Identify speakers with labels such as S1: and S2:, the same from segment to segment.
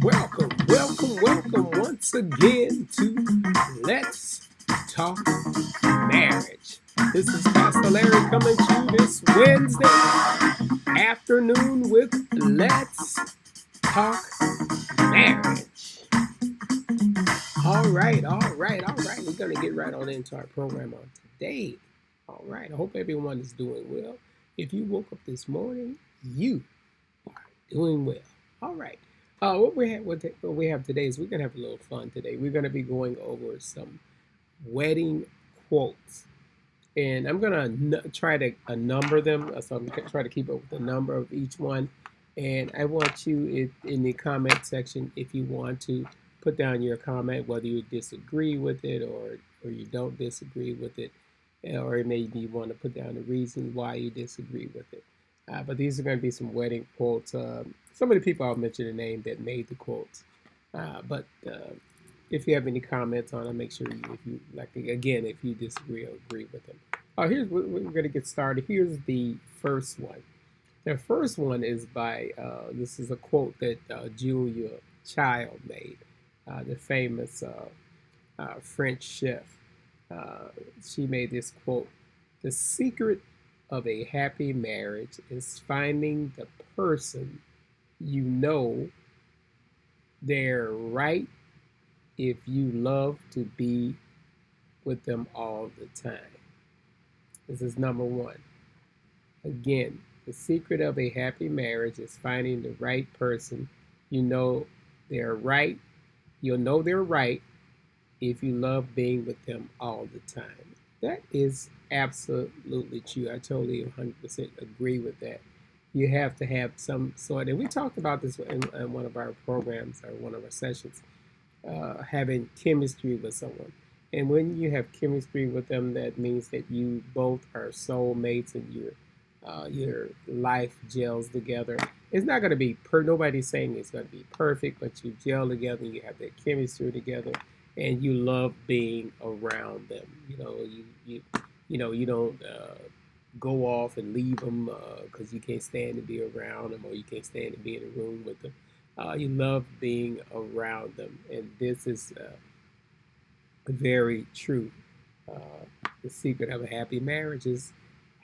S1: Welcome once again to Let's Talk Marriage. This is Pastor Larry coming to you this Wednesday afternoon with Let's Talk Marriage. All right. We're going to get right on into our program on today. All right. I hope everyone is doing well. If you woke up this morning, you are doing well. All right. What we have today is we're gonna have a little fun today. We're gonna be going over some wedding quotes, and I'm gonna try to number them. So I'm gonna try to keep up with the number of each one. And I want you in the comment section if you want to put down your comment whether you disagree with it or you don't disagree with it, or maybe you want to put down the reason why you disagree with it. But these are going to be some wedding quotes. Some of the people I'll mention the name that made the quotes. But if you have any comments on it, make sure if you like again if you disagree or agree with them. Here's we're going to get started. Here's the first one. The first one is by this is a quote that Julia Child made, the famous French chef. She made this quote: "The secret of a happy marriage is finding the person you know they're right if you love to be with them all the time." This is number one. Again, the secret of a happy marriage is finding the right person you know they're right. You'll know they're right if you love being with them all the time. That is absolutely true. I totally 100% agree with that. You have to have some sort, and we talked about this in one of our programs or one of our sessions, having chemistry with someone. And when you have chemistry with them, that means that you both are soulmates and your life gels together. It's not going to be nobody's saying it's going to be perfect, but you gel together, you have that chemistry together, and you love being around them. You don't go off and leave them because you can't stand to be around them or you can't stand to be in a room with them. You love being around them, and this is very true. The secret of a happy marriage is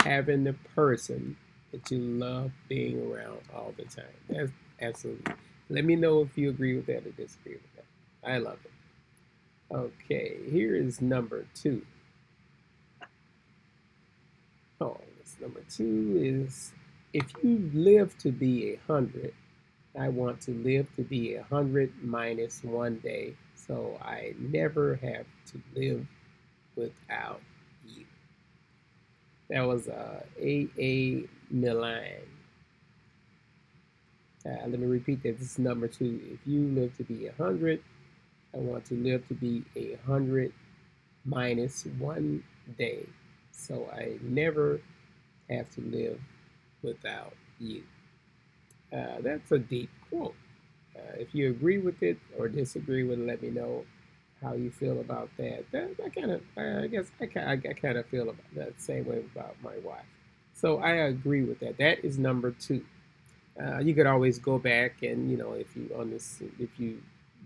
S1: having the person that you love being around all the time. That's absolutely. Let me know if you agree with that or disagree with that. I love it. Okay, here is number two. Oh, this number two is: if you live to be 100, I want to live to be 100 minus 1 day, so I never have to live without you. That was A. Milan. Let me repeat that. This is number two. If you live to be 100, I want to live to be 100 minus 1 day, so I never have to live without you. That's a deep quote. If you agree with it or disagree with it, let me know how you feel about that. I kind of, I guess, I kind of feel about that same way about my wife. So I agree with that. That is number two. You could always go back and if you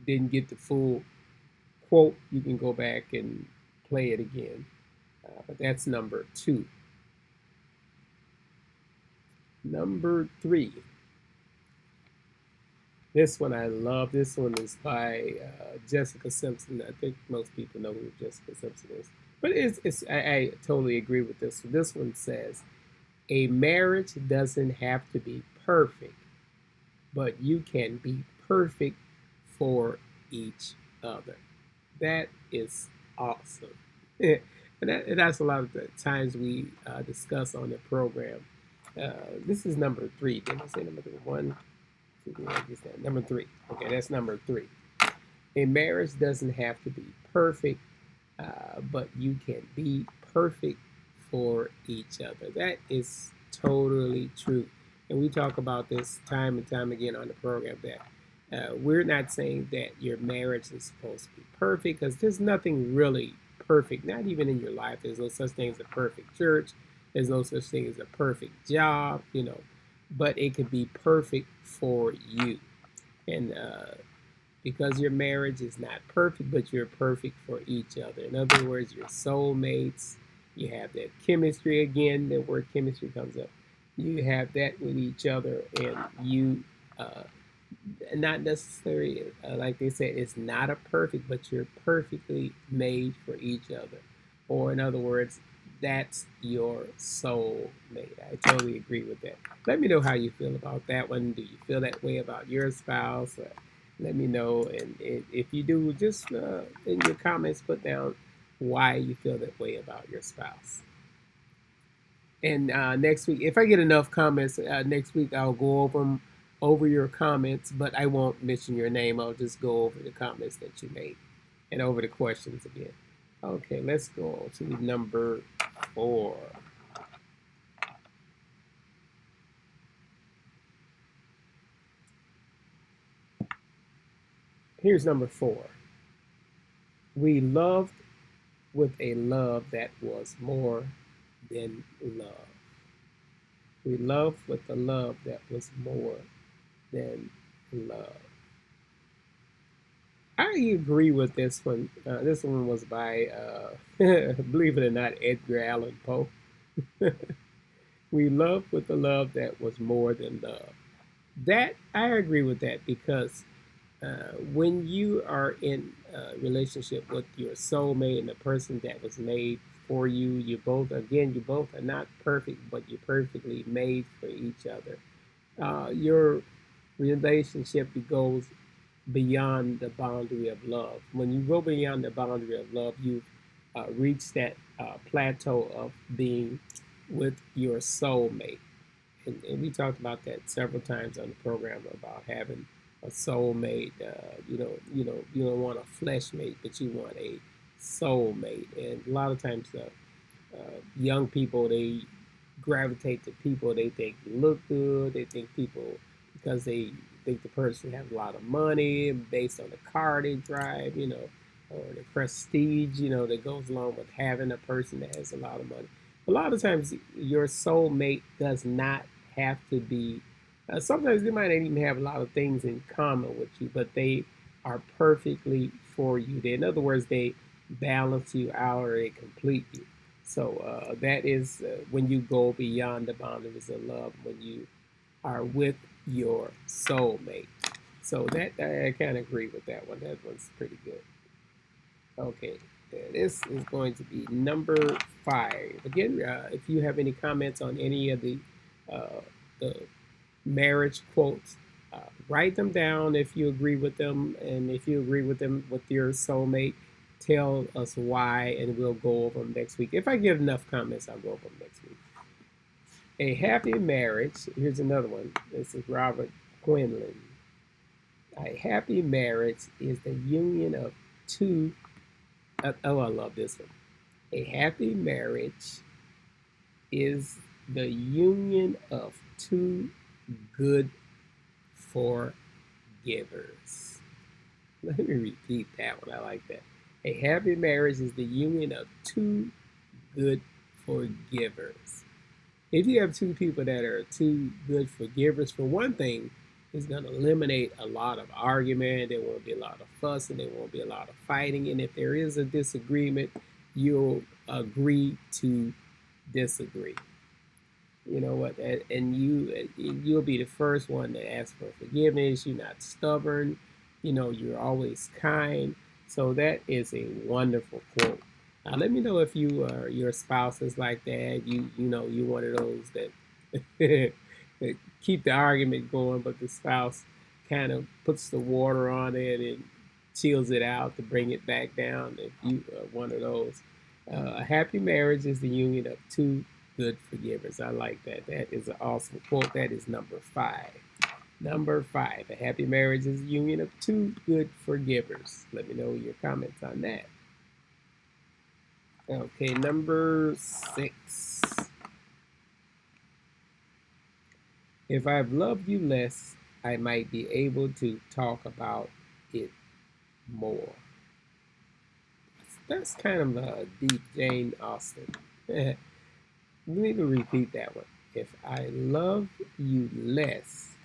S1: didn't get the full quote, you can go back and play it again. But that's number two. Number three. This one I love. This one is by Jessica Simpson. I think most people know who Jessica Simpson is. But I totally agree with this. This one says, "A marriage doesn't have to be perfect, but you can be perfect for each other." That is awesome. And that's a lot of the times we discuss on the program. This is number three. Did I say number three? One, number three. Okay, that's number three. A marriage doesn't have to be perfect, but you can be perfect for each other. That is totally true. And we talk about this time and time again on the program that we're not saying that your marriage is supposed to be perfect, because there's nothing really perfect, not even in your life. There's no such thing as a perfect church. There's no such thing as a perfect job, but it could be perfect for you. And because your marriage is not perfect, but you're perfect for each other. In other words, you're soulmates. You have that chemistry again. The word chemistry comes up. You have that with each other, and you not necessarily like they said, it's not a perfect, but you're perfectly made for each other. Or in other words, that's your soul mate. I totally agree with that. Let me know how you feel about that one. Do you feel that way about your spouse? Let me know. And if you do, just in your comments, put down why you feel that way about your spouse. And next week, if I get enough comments, next week I'll go over them, over your comments, but I won't mention your name. I'll just go over the comments that you made and over the questions again. Okay, let's go to number 4. Here's number 4. We loved with a love that was more than love. We loved with a love that was more than love. I agree with this one. This one was by, believe it or not, Edgar Allan Poe. We love with a love that was more than love. That I agree with that because when you are in a relationship with your soulmate and the person that was made for you, you both are not perfect, but you're perfectly made for each other. Your relationship goes beyond the boundary of love. When you go beyond the boundary of love, you've reached that plateau of being with your soulmate. And we talked about that several times on the program about having a soulmate. You don't want a flesh mate, but you want a soulmate. And a lot of times, young people they gravitate to people they think look good. They think people because they think the person has a lot of money based on the car they drive, or the prestige, that goes along with having a person that has a lot of money. A lot of times, your soulmate does not have to be. Sometimes they might not even have a lot of things in common with you, but they are perfectly for you. In other words, they balance you out or they complete you. So that is when you go beyond the boundaries of love, when you are with your soulmate. So that I kind of agree with that one. That one's pretty good. Okay, this is going to be number 5. Again, if you have any comments on any of the marriage quotes, write them down if you agree with them, and if you agree with them with your soulmate, tell us why, and we'll go over them next week. If I get enough comments, I'll go over them next week. A happy marriage. Here's another one. This is Robert Quinlan. A happy marriage is the union of two. I love this one. A happy marriage is the union of two good forgivers. Let me repeat that one. I like that. A happy marriage is the union of two good forgivers. If you have two people that are two good forgivers, for one thing, it's going to eliminate a lot of argument. There won't be a lot of fussing. There won't be a lot of fighting. And if there is a disagreement, you'll agree to disagree. You know what? And you'll be the first one to ask for forgiveness. You're not stubborn. You're always kind. So that is a wonderful quote. Let me know if your spouse is like that. You're one of those that that keep the argument going, but the spouse kind of puts the water on it and chills it out to bring it back down. If you are one of those, a happy marriage is the union of two good forgivers. I like that. That is an awesome quote. That is number 5. Number 5, a happy marriage is a union of two good forgivers. Let me know your comments on that. Okay, number 6. If I've loved you less, I might be able to talk about it more. That's kind of a deep Jane Austen. Let me repeat that one. If I love you less,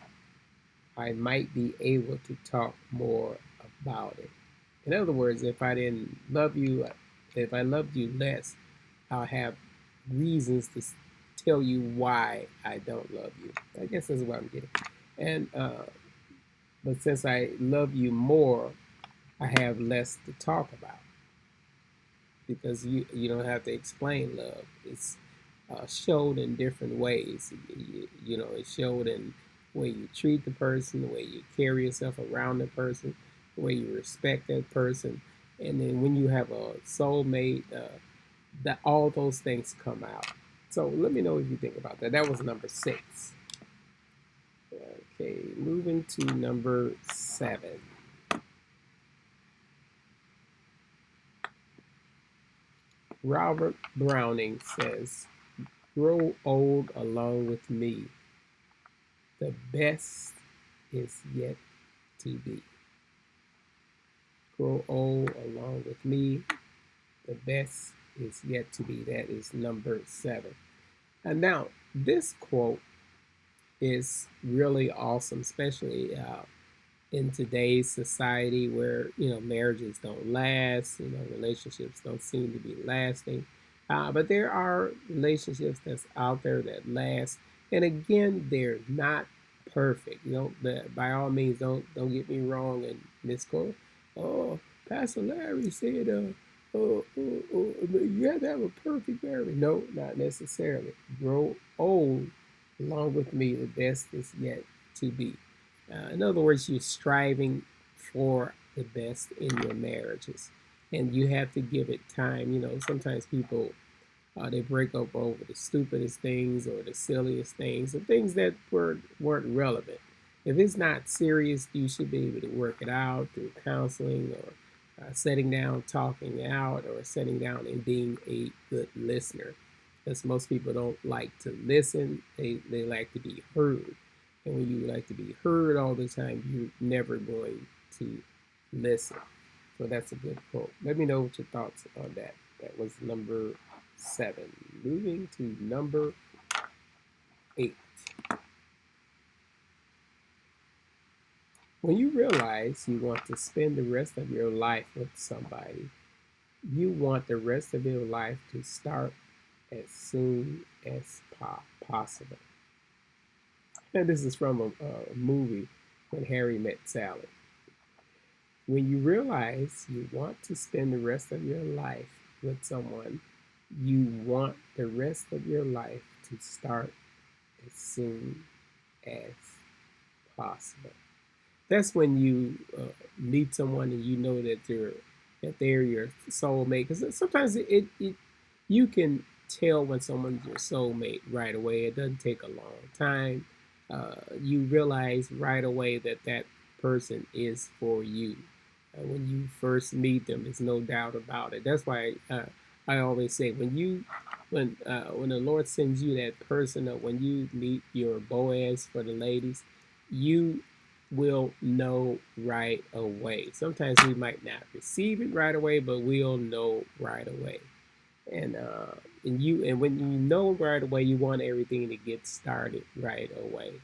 S1: I might be able to talk more about it. In other words, if I didn't love you, if I loved you less, I'll have reasons to tell you why I don't love you. I guess that's what I'm getting. And but since I love you more, I have less to talk about because you don't have to explain love. It's showed in different ways. It's showed in the way you treat the person, the way you carry yourself around the person, the way you respect that person, and then when you have a soulmate, that all those things come out. So let me know what you think about that. That was number 6. Okay, moving to number 7. Robert Browning says, "Grow old along with me. The best is yet to be." Grow old along with me. The best is yet to be. That is number 7. And now, this quote is really awesome, especially in today's society where marriages don't last, relationships don't seem to be lasting. But there are relationships that's out there that last, and again, they're not perfect. By all means, don't get me wrong and misquote. Oh, Pastor Larry said, you have to have a perfect marriage. No, not necessarily. Grow old along with me. The best is yet to be. In other words, you're striving for the best in your marriages, and you have to give it time. Sometimes people they break up over the stupidest things or the silliest things, or things that weren't relevant. If it's not serious, you should be able to work it out through counseling or sitting down, talking it out, or sitting down and being a good listener. Because most people don't like to listen; they like to be heard. And when you like to be heard all the time, you're never going to listen. So that's a good quote. Let me know what your thoughts on that. That was number 7. Moving to number 8. When you realize you want to spend the rest of your life with somebody, you want the rest of your life to start as soon as possible. And this is from a movie, When Harry Met Sally. When you realize you want to spend the rest of your life with someone, you want the rest of your life to start as soon as possible. That's when you meet someone and you know that they're your soulmate. Because sometimes you can tell when someone's your soulmate right away. It doesn't take a long time. You realize right away that person is for you. When you first meet them, there's no doubt about it. That's why I always say when the Lord sends you that person, or when you meet your Boaz for the ladies, you will know right away. Sometimes we might not receive it right away, but we'll know right away. And when you know right away, you want everything to get started right away.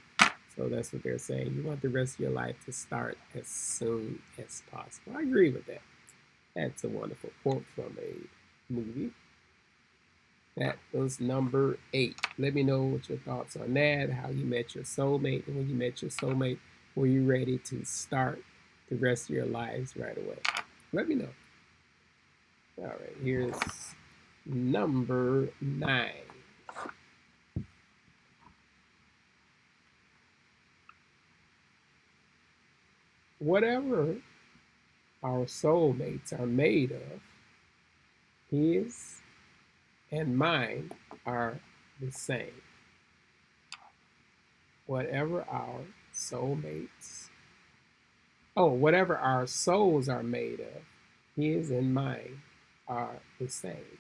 S1: So that's what they're saying. You want the rest of your life to start as soon as possible. I agree with that. That's a wonderful quote from a movie. That was number 8. Let me know what your thoughts on that, how you met your soulmate, and when you met your soulmate, were you ready to start the rest of your lives right away? Let me know. All right, here's number 9. Whatever our soulmates are made of, his and mine are the same. Whatever our soulmates, whatever our souls are made of, his and mine are the same.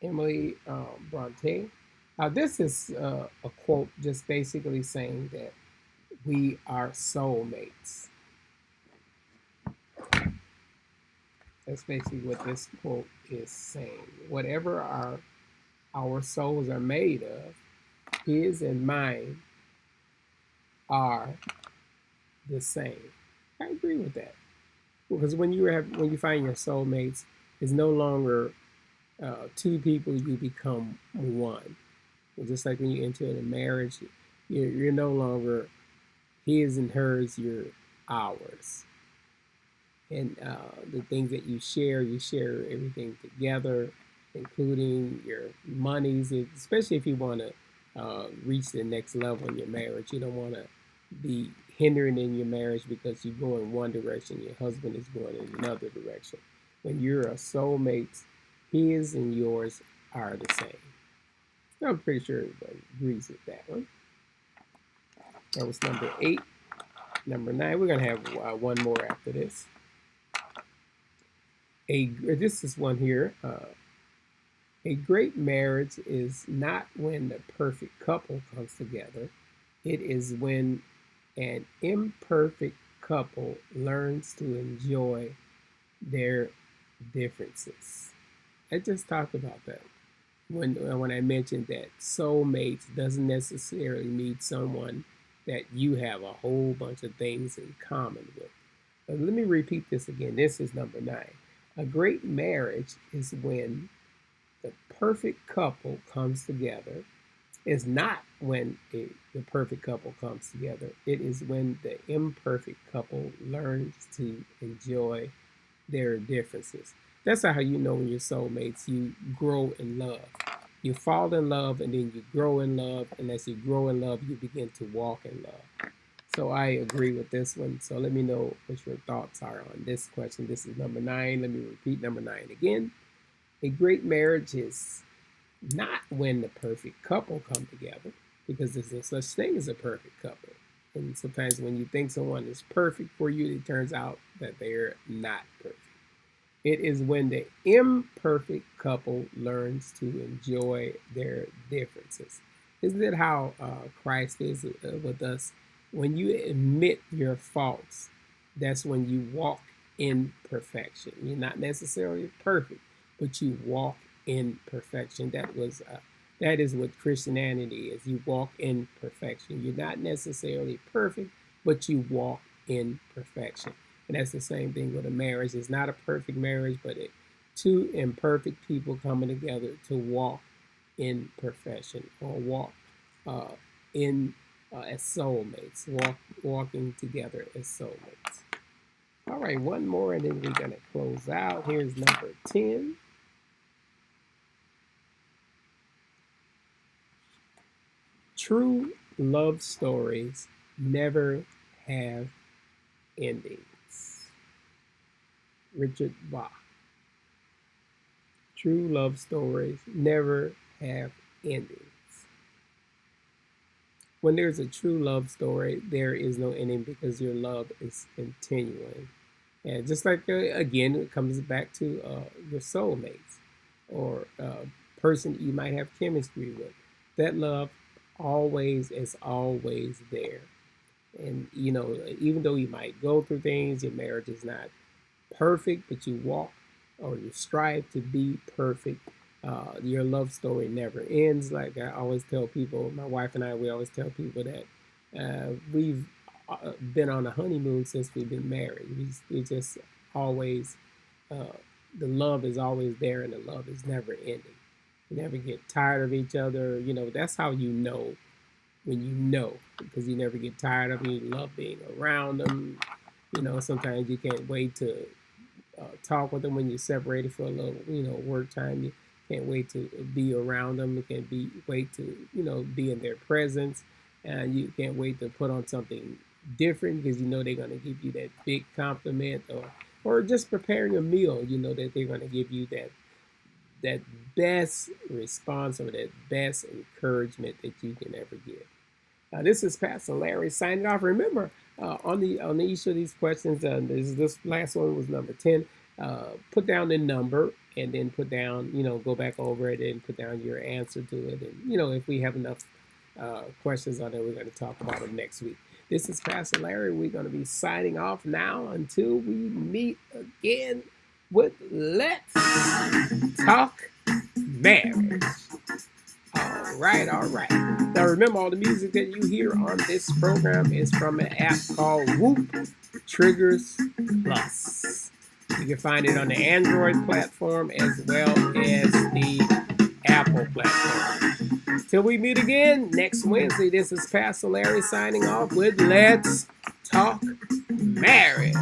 S1: Emily Bronte. This is a quote just basically saying that we are soulmates. That's basically what this quote is saying. Whatever our souls are made of, his and mine are the same. I agree with that. Because when you find your soulmates, it's no longer two people, you become one. Just like when you enter into marriage, you're no longer his and hers, you're ours. And the things that you share everything together, including your monies, especially if you want to reach the next level in your marriage. You don't want to be hindering in your marriage because you go in one direction, your husband is going in another direction. When you're a soulmate, his and yours are the same. I'm pretty sure everybody agrees with that one. That was number 8. Number 9, we're going to have one more after this. This is one here. A great marriage is not when the perfect couple comes together. It is when an imperfect couple learns to enjoy their differences. I just talked about that when I mentioned that soulmates doesn't necessarily mean someone that you have a whole bunch of things in common with. But let me repeat this again. This is number 9. A great marriage is when the perfect couple comes together. It's not when the perfect couple comes together. It is when the imperfect couple learns to enjoy their differences. That's how you know when you're soulmates. You grow in love. You fall in love and then you grow in love. And as you grow in love, you begin to walk in love. So I agree with this one. So let me know what your thoughts are on this question. This is number 9. Let me repeat number 9 again. A great marriage is not when the perfect couple come together, because there's no such thing as a perfect couple. And sometimes when you think someone is perfect for you, it turns out that they're not perfect. It is when the imperfect couple learns to enjoy their differences. Isn't it how Christ is with us? When you admit your faults, that's when you walk in perfection. You're not necessarily perfect, but you walk in perfection. That is what Christianity is. You walk in perfection. You're not necessarily perfect, but you walk in perfection. And that's the same thing with a marriage. It's not a perfect marriage, but two imperfect people coming together to walk in perfection, or walk as soulmates, walking together as soulmates. All right, one more, and then we're going to close out. Here's number 10. True love stories never have endings. Richard Bach. True love stories never have endings. When there's a true love story, there is no ending because your love is continuing. And just like, again, it comes back to your soulmates or person you might have chemistry with. That love always is always there. And, even though you might go through things, your marriage is not perfect, but you walk or you strive to be perfect. Your love story never ends. Like I always tell people, my wife and I, we always tell people that we've been on a honeymoon since we've been married. We just always, the love is always there and the love is never ending. You never get tired of each other. That's how you know when you know, because you never get tired of them. You love being around them. Sometimes you can't wait to talk with them when you're separated for a little, work time. You can't wait to be around them. You can't wait to, be in their presence. And you can't wait to put on something different because they're going to give you that big compliment, or just preparing a meal, that they're going to give you that best response or that best encouragement that you can ever give. This is Pastor Larry signing off. Remember, on each of these questions, this last one was number 10. Put down the number and then put down, go back over it and put down your answer to it. And, if we have enough questions on it, we're going to talk about them next week. This is Pastor Larry. We're going to be signing off now until we meet again with Let's Talk Marriage. All right, all right. Now remember, all the music that you hear on this program is from an app called Whoop Triggers Plus. You can find it on the Android platform as well as the Apple platform. Till we meet again next Wednesday, this is Pastor Larry signing off with Let's Talk Marriage.